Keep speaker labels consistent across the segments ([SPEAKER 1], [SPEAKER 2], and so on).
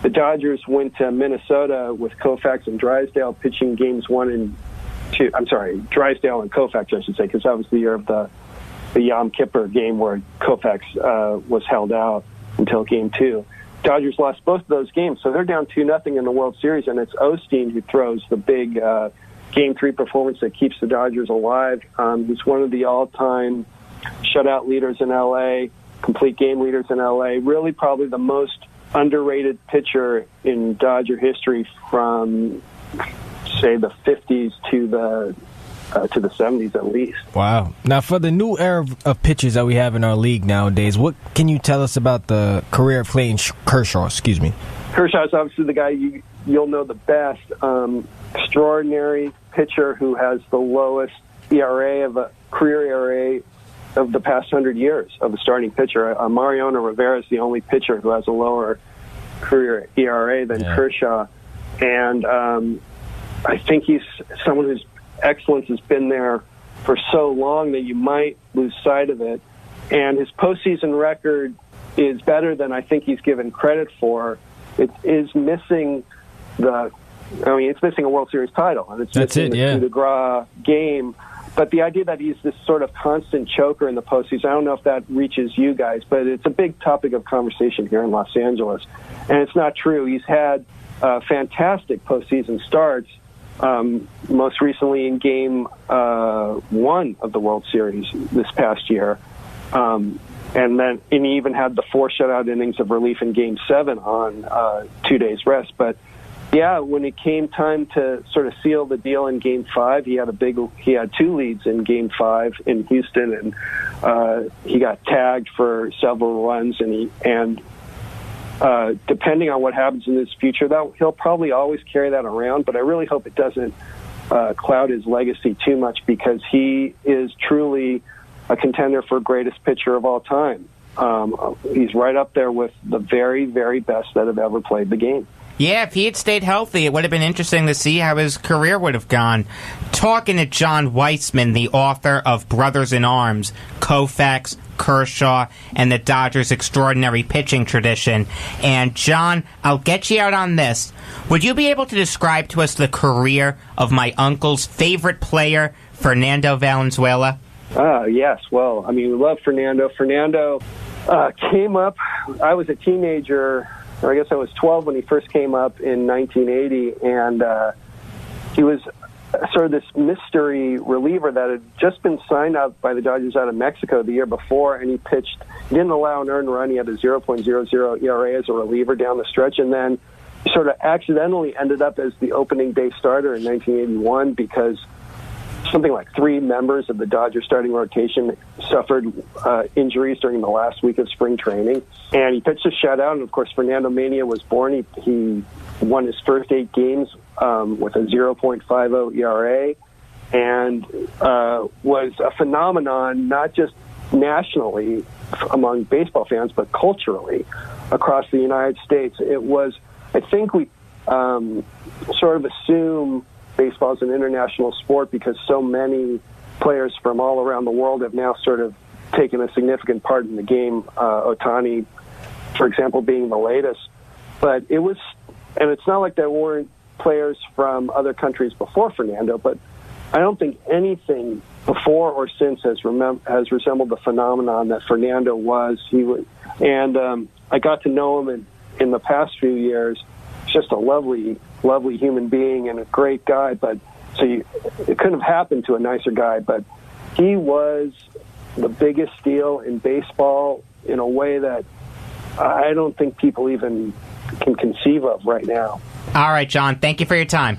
[SPEAKER 1] the Dodgers went to Minnesota with Koufax and Drysdale pitching games 1 and 2. I'm sorry, Drysdale and Koufax, I should say, because that was the year of the Yom Kippur game where Koufax was held out until game 2. Dodgers lost both of those games, so they're down 2-0 in the World Series, and it's Osteen who throws the big Game 3 performance that keeps the Dodgers alive. He's one of the all-time shutout leaders in L.A., complete game leaders in L.A., really probably the most underrated pitcher in Dodger history from, say, the 50s to the 70s at least.
[SPEAKER 2] Wow. Now, for the new era of pitchers that we have in our league nowadays, what can you tell us about the career of Clayton Kershaw?
[SPEAKER 1] Kershaw is obviously the guy you'll know the best. Extraordinary pitcher who has the lowest career ERA of the past 100 years of a starting pitcher. Mariano Rivera is the only pitcher who has a lower career ERA than Kershaw. And I think he's someone whose excellence has been there for so long that you might lose sight of it. And his postseason record is better than I think he's given credit for. It is missing it's missing a World Series title, and it's missing the coup de grace game. But the idea that he's this sort of constant choker in the postseason, I don't know if that reaches you guys, but it's a big topic of conversation here in Los Angeles. And it's not true. He's had fantastic postseason starts, most recently in Game 1 of the World Series this past year. And he even had the 4 shutout innings of relief in Game 7 on 2 days rest. But yeah, when it came time to sort of seal the deal in Game 5, he had 2 leads in Game 5 in Houston, and he got tagged for several runs, and depending on what happens in his future, he'll probably always carry that around. But I really hope it doesn't cloud his legacy too much, because he is truly a contender for greatest pitcher of all time. He's right up there with the very, very best that have ever played the game.
[SPEAKER 3] Yeah, if he had stayed healthy, it would have been interesting to see how his career would have gone. Talking to Jon Weisman, the author of Brothers in Arms, Koufax, Kershaw, and the Dodgers' extraordinary pitching tradition. And, John, I'll get you out on this. Would you be able to describe to us the career of my uncle's favorite player, Fernando Valenzuela?
[SPEAKER 1] Yes. Well, we love Fernando. Fernando came up, I was a teenager, or I guess I was 12 when he first came up in 1980, and he was sort of this mystery reliever that had just been signed up by the Dodgers out of Mexico the year before, and he didn't allow an earned run. He had a 0.00 ERA as a reliever down the stretch, and then he sort of accidentally ended up as the opening day starter in 1981 because something like 3 members of the Dodgers starting rotation suffered injuries during the last week of spring training. And he pitched a shutout, and of course Fernando Mania was born. He won his first 8 games with a 0.50 ERA and was a phenomenon not just nationally among baseball fans, but culturally across the United States. It was, I think we sort of assume baseball is an international sport because so many players from all around the world have now sort of taken a significant part in the game, Ohtani, for example, being the latest. But it was, and it's not like there weren't players from other countries before Fernando, but I don't think anything before or since has resembled the phenomenon that Fernando was. I got to know him in the past few years. Just a lovely human being and a great guy, but it couldn't have happened to a nicer guy. But he was the biggest steal in baseball in a way that I don't think people even can conceive of right now.
[SPEAKER 3] All right, John, thank you for your time.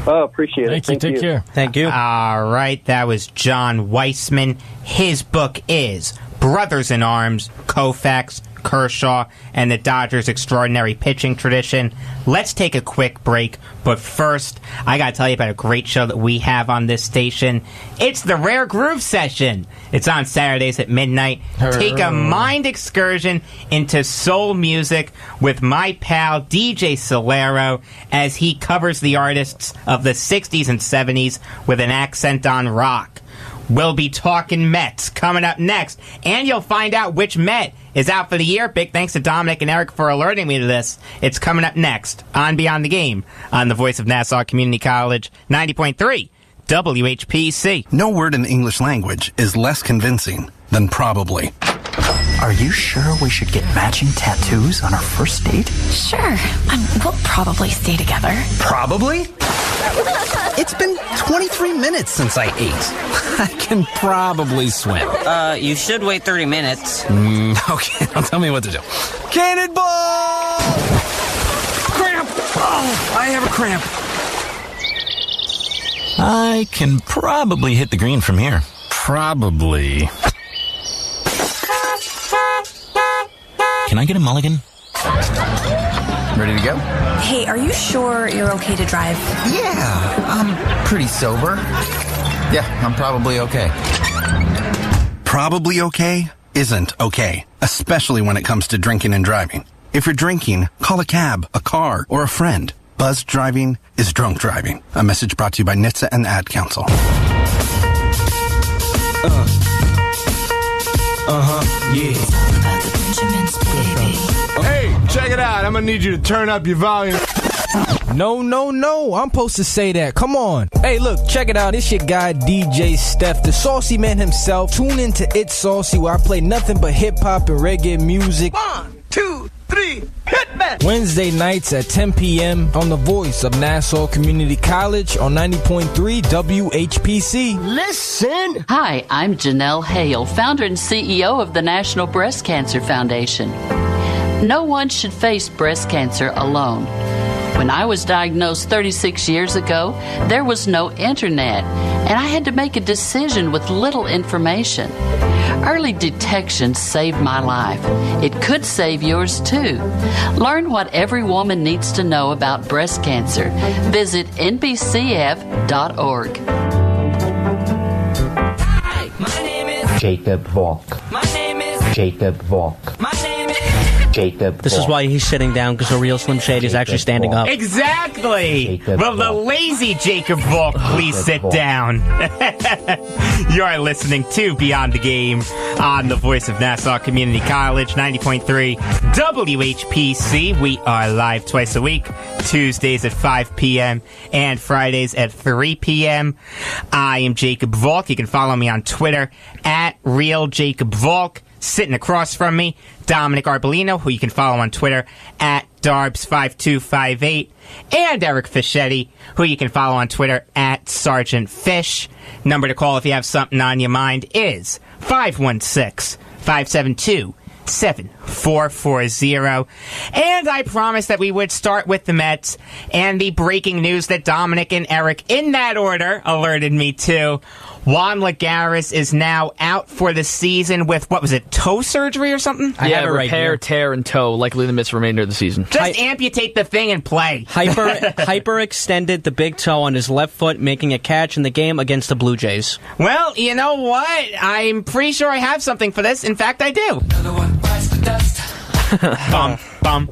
[SPEAKER 1] Oh, appreciate it.
[SPEAKER 2] Thank you. Take care.
[SPEAKER 4] Thank you.
[SPEAKER 3] All right, that was Jon Weisman. His book is Brothers in Arms, Koufax, Kershaw, and the Dodgers' extraordinary pitching tradition. Let's take a quick break, but first, I gotta tell you about a great show that we have on this station. It's the Rare Groove Session. It's on Saturdays at midnight. Take a mind excursion into soul music with my pal DJ Solero as he covers the artists of the 60s and 70s with an accent on rock. We'll be talking Mets coming up next, and you'll find out which Met is out for the year. Big thanks to Dominic and Eric for alerting me to this. It's coming up next on Beyond the Game on the Voice of Nassau Community College, 90.3 WHPC.
[SPEAKER 4] No word in the English language is less convincing than probably.
[SPEAKER 5] Are you sure we should get matching tattoos on our first date?
[SPEAKER 6] Sure. We'll probably stay together.
[SPEAKER 4] Probably? It's been 23 minutes since I ate. I can probably swim.
[SPEAKER 7] You should wait 30 minutes.
[SPEAKER 4] Okay, now tell me what to do. Cannonball! Cramp! Oh, I have a cramp.
[SPEAKER 8] I can probably hit the green from here.
[SPEAKER 4] Probably.
[SPEAKER 8] Can I get a mulligan?
[SPEAKER 4] Ready to go?
[SPEAKER 6] Hey, are you sure you're okay to drive?
[SPEAKER 5] Yeah, I'm pretty sober. Yeah, I'm probably okay.
[SPEAKER 4] Probably okay isn't okay, especially when it comes to drinking and driving. If you're drinking, call a cab, a car, or a friend. Buzzed driving is drunk driving. A message brought to you by NHTSA and the Ad Council.
[SPEAKER 6] Yeah.
[SPEAKER 9] Hey, check it out. I'm gonna need you to turn up your volume.
[SPEAKER 2] No. I'm supposed to say that. Come on. Hey, look, check it out. It's your guy, DJ Steph, the saucy man himself. Tune into It's Saucy, where I play nothing but hip-hop and reggae music.
[SPEAKER 9] 1, 2, 3, hit me!
[SPEAKER 2] Wednesday nights at 10 p.m. on the Voice of Nassau Community College on 90.3 WHPC.
[SPEAKER 9] Listen!
[SPEAKER 10] Hi, I'm Janelle Hale, founder and CEO of the National Breast Cancer Foundation. No one should face breast cancer alone. When I was diagnosed 36 years ago, there was no internet, and I had to make a decision with little information. Early detection saved my life. It could save yours too. Learn what every woman needs to know about breast cancer. Visit nbcf.org.
[SPEAKER 7] Hi, my name is Jacob Volk. My name is Jacob Volk. My name is Jacob.
[SPEAKER 11] This is why he's sitting down, because a real Slim Shady is actually standing up.
[SPEAKER 3] Exactly! Will the lazy Jacob Volk please sit down? You're listening to Beyond the Game on the Voice of Nassau Community College, 90.3 WHPC. We are live twice a week, Tuesdays at 5 p.m. and Fridays at 3 p.m. I am Jacob Volk. You can follow me on Twitter at RealJacobVolk. Sitting across from me, Dominic Arbolino, who you can follow on Twitter at Darbs5258, and Eric Fischetti, who you can follow on Twitter at Sergeant Fish. Number to call if you have something on your mind is 516-572-7440. And I promised that we would start with the Mets and the breaking news that Dominic and Eric, in that order, alerted me to. Juan Lagares is now out for the season with, what was it, toe surgery or something?
[SPEAKER 12] I have it right here. Tear, and toe, likely to miss the remainder of the season.
[SPEAKER 3] Just amputate the thing and play.
[SPEAKER 11] Hyperextended the big toe on his left foot, making a catch in the game against the Blue Jays.
[SPEAKER 3] Well, you know what? I'm pretty sure I have something for this. In fact, I do. Bum.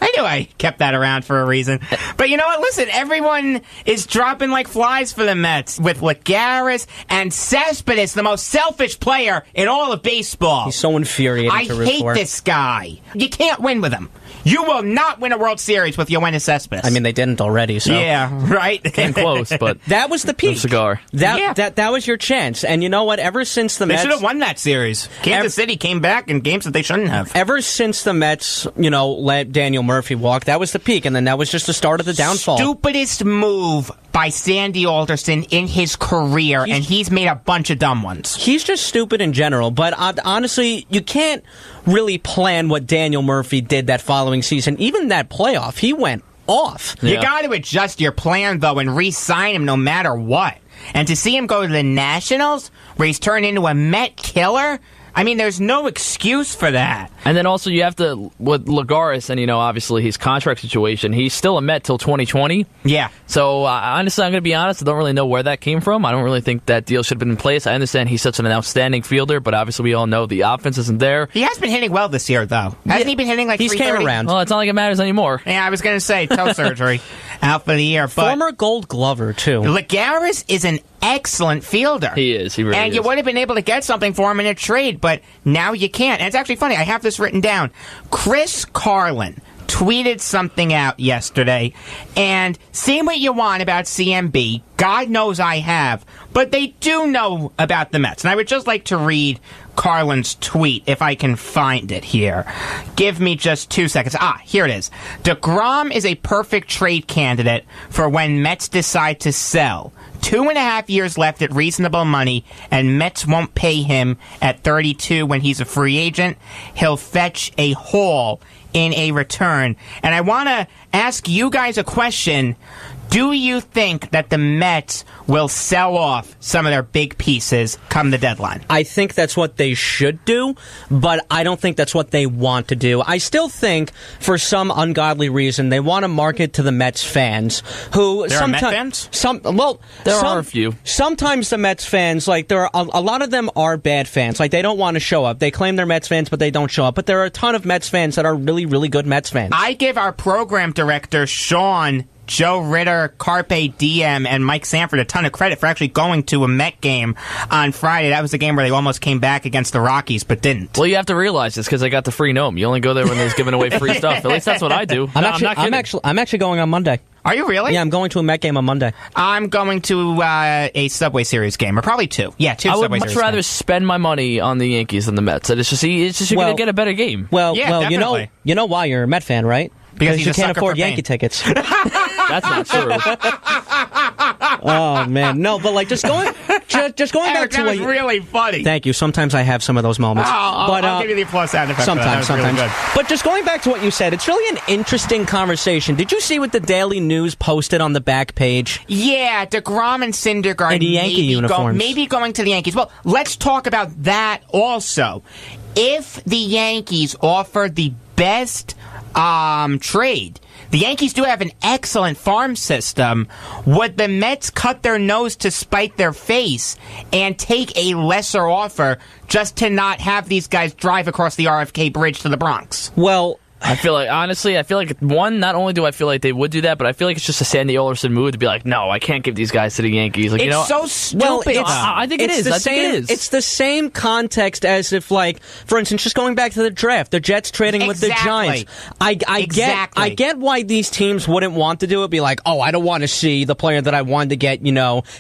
[SPEAKER 3] I knew I kept that around for a reason. But you know what? Listen, everyone is dropping like flies for the Mets with Lagares and Cespedes, the most selfish player in all of baseball.
[SPEAKER 11] He's so infuriating to root for.
[SPEAKER 3] I hate this guy. You can't win with him. You will not win a World Series with Yoenis Cespedes.
[SPEAKER 11] I mean, they didn't already, so...
[SPEAKER 3] Yeah, right?
[SPEAKER 12] Came close, but...
[SPEAKER 11] That was the peak.
[SPEAKER 12] Cigar.
[SPEAKER 11] That was your chance. And you know what? Ever since the Mets...
[SPEAKER 3] They should have won that series. Kansas City came back in games that they shouldn't have.
[SPEAKER 11] Ever since the Mets, let Daniel Murphy walk, that was the peak, and then that was just the start of the downfall.
[SPEAKER 3] Stupidest move by Sandy Alderson in his career, and he's made a bunch of dumb ones.
[SPEAKER 11] He's just stupid in general, but honestly, you can't really plan what Daniel Murphy did that following season. Even that playoff, he went off.
[SPEAKER 3] You got to adjust your plan, though, and re-sign him no matter what. And to see him go to the Nationals, where he's turned into a Met killer... I mean, there's no excuse for that.
[SPEAKER 12] And then also you have to, with Lagares and, obviously his contract situation, he's still a Met till 2020.
[SPEAKER 3] Yeah.
[SPEAKER 12] So, honestly, I'm going to be honest, I don't really know where that came from. I don't really think that deal should have been in place. I understand he's such an outstanding fielder, but obviously we all know the offense isn't there.
[SPEAKER 3] He has been hitting well this year, though. Hasn't he been hitting like 330?
[SPEAKER 11] He's came around.
[SPEAKER 12] Well, it's not like it matters anymore.
[SPEAKER 3] Yeah, I was going to say toe surgery out for the year. But
[SPEAKER 11] former Gold Glover, too.
[SPEAKER 3] Lagares is an excellent fielder.
[SPEAKER 12] He is. He really is.
[SPEAKER 3] And you would have been able to get something for him in a trade, but now you can't. And it's actually funny. I have this written down. Chris Carlin tweeted something out yesterday, and see what you want about CMB. God knows I have, but they do know about the Mets. And I would just like to read Carlin's tweet, if I can find it here. Give me just 2 seconds. Here it is. DeGrom is a perfect trade candidate for when Mets decide to sell. 2.5 years left at reasonable money, and Mets won't pay him at 32 when he's a free agent. He'll fetch a haul in a return. And I want to ask you guys a question. Do you think that the Mets will sell off some of their big pieces come the deadline?
[SPEAKER 11] I think that's what they should do, but I don't think that's what they want to do. I still think, for some ungodly reason, they want to market to the Mets fans who
[SPEAKER 3] there are Mets fans?
[SPEAKER 12] There are a few.
[SPEAKER 11] Sometimes the Mets fans, like, there are a lot of them are bad fans. Like, they don't want to show up. They claim they're Mets fans, but they don't show up. But there are a ton of Mets fans that are really, really good Mets fans.
[SPEAKER 3] I give our program director, Sean, Joe Ritter, Carpe Diem, and Mike Sanford a ton of credit for actually going to a Met game on Friday. That was the game where they almost came back against the Rockies, but didn't.
[SPEAKER 12] Well, you have to realize this because they got the free gnome. You only go there when they're giving away free stuff. At least that's what I do.
[SPEAKER 11] I'm actually going on Monday.
[SPEAKER 3] Are you really?
[SPEAKER 11] Yeah, I'm going to a Met game on Monday.
[SPEAKER 3] I'm going to a Subway Series game, or probably two. Yeah, two Subway Series games. I would
[SPEAKER 12] much rather spend my money on the Yankees than the Mets. It's just you're going to get a better game.
[SPEAKER 11] Well, you know why you're a Met fan, right? Because you can't afford Yankee tickets.
[SPEAKER 12] That's not true.
[SPEAKER 11] Oh man, no, but like just going back to
[SPEAKER 3] what really funny.
[SPEAKER 11] Thank you. Sometimes I have some of those moments.
[SPEAKER 3] I'll give you the applause sound effect.
[SPEAKER 11] Sometimes.
[SPEAKER 3] Really
[SPEAKER 11] but just going back to what you said, it's really an interesting conversation. Did you see what the Daily News posted on the back page?
[SPEAKER 3] Yeah, DeGrom and Syndergaard
[SPEAKER 11] in the Yankee uniforms,
[SPEAKER 3] maybe going to the Yankees. Well, let's talk about that also. If the Yankees offer the best trade, the Yankees do have an excellent farm system. Would the Mets cut their nose to spite their face and take a lesser offer just to not have these guys drive across the RFK Bridge to the Bronx?
[SPEAKER 11] Well,
[SPEAKER 12] I feel like one, not only do I feel like they would do that, but I feel like it's just a Sandy Alderson move to be like, no, I can't give these guys to the Yankees. Like,
[SPEAKER 3] it's so stupid.
[SPEAKER 12] Well, I think it is.
[SPEAKER 11] It's the same context as if, like, for instance, just going back to the draft, the Jets trading with the Giants. I get why these teams wouldn't want to do it. Be like, oh, I don't want to see the player that I wanted to get,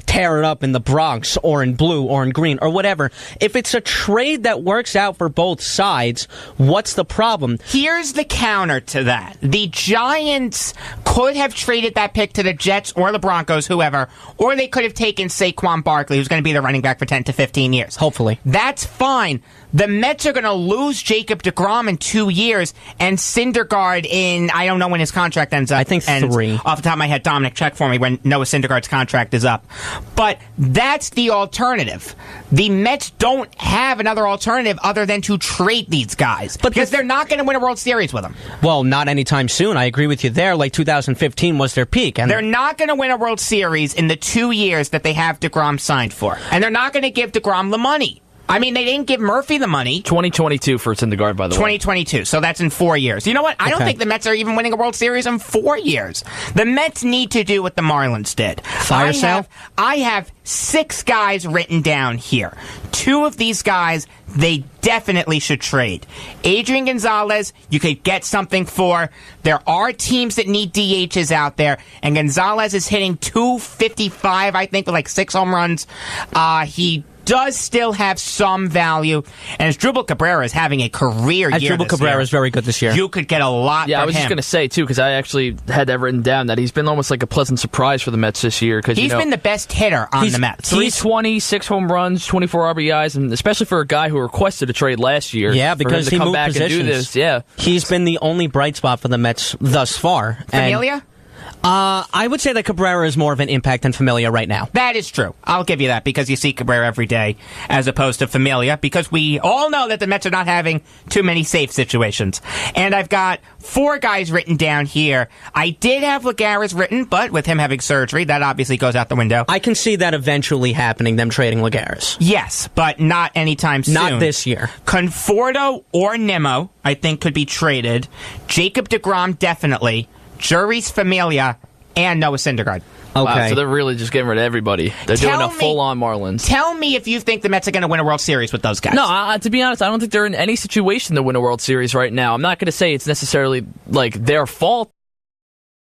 [SPEAKER 11] tear it up in the Bronx or in blue or in green or whatever. If it's a trade that works out for both sides, what's the problem?
[SPEAKER 3] Here's the counter to that. The Giants could have traded that pick to the Jets or the Broncos, whoever, or they could have taken Saquon Barkley, who's going to be the running back for 10 to 15 years.
[SPEAKER 11] Hopefully.
[SPEAKER 3] That's fine. The Mets are going to lose Jacob DeGrom in 2 years and Syndergaard in, I don't know when his contract ends up.
[SPEAKER 11] I think 3.
[SPEAKER 3] Off the top of my head, Dominic, check for me when Noah Syndergaard's contract is up. But that's the alternative. The Mets don't have another alternative other than to trade these guys. Because they're not going to win a World Series with them.
[SPEAKER 11] Well, not anytime soon. I agree with you there. Like 2015 was their peak. And
[SPEAKER 3] they're not going to win a World Series in the 2 years that they have DeGrom signed for. And they're not going to give DeGrom the money. I mean, they didn't give Murphy the money.
[SPEAKER 12] 2022 for Syndergaard, by the way.
[SPEAKER 3] 2022, so that's in 4 years. You know what? I don't think the Mets are even winning a World Series in 4 years. The Mets need to do what the Marlins did.
[SPEAKER 11] Fire sale?
[SPEAKER 3] I have 6 guys written down here. 2 of these guys, they definitely should trade. Adrian Gonzalez, you could get something for. There are teams that need DHs out there, and Gonzalez is hitting .255, I think, with like 6 home runs. He does still have some value, and Asdrubal Cabrera is having a career year.
[SPEAKER 11] Asdrubal Cabrera is very good this year.
[SPEAKER 3] You could get a lot.
[SPEAKER 12] Yeah,
[SPEAKER 3] from
[SPEAKER 12] I was
[SPEAKER 3] him.
[SPEAKER 12] just going to say too, because I actually had that written down that he's been almost like a pleasant surprise for the Mets this year. Because
[SPEAKER 3] he's been the best hitter on the Mets.
[SPEAKER 12] 320, 6 home runs, 24 RBIs, and especially for a guy who requested a trade last year.
[SPEAKER 11] Yeah, because he
[SPEAKER 12] come
[SPEAKER 11] moved
[SPEAKER 12] back
[SPEAKER 11] positions.
[SPEAKER 12] And do this. Yeah,
[SPEAKER 11] he's been the only bright spot for the Mets thus far.
[SPEAKER 3] Familia?
[SPEAKER 11] I would say that Cabrera is more of an impact than Familia right now.
[SPEAKER 3] That is true. I'll give you that because you see Cabrera every day as opposed to Familia because we all know that the Mets are not having too many safe situations. And I've got 4 guys written down here. I did have Lagares written, but with him having surgery, that obviously goes out the window.
[SPEAKER 11] I can see that eventually happening, them trading Lagares.
[SPEAKER 3] Yes, but not anytime soon.
[SPEAKER 11] Not this year.
[SPEAKER 3] Conforto or Nimmo, I think, could be traded. Jacob DeGrom, definitely. Juris Familia, and Noah Syndergaard.
[SPEAKER 11] Okay.
[SPEAKER 12] So they're really just getting rid of everybody. They're doing a full-on Marlins.
[SPEAKER 3] Tell me if you think the Mets are going to win a World Series with those guys.
[SPEAKER 12] No, to be honest, I don't think they're in any situation to win a World Series right now. I'm not going to say it's necessarily like their fault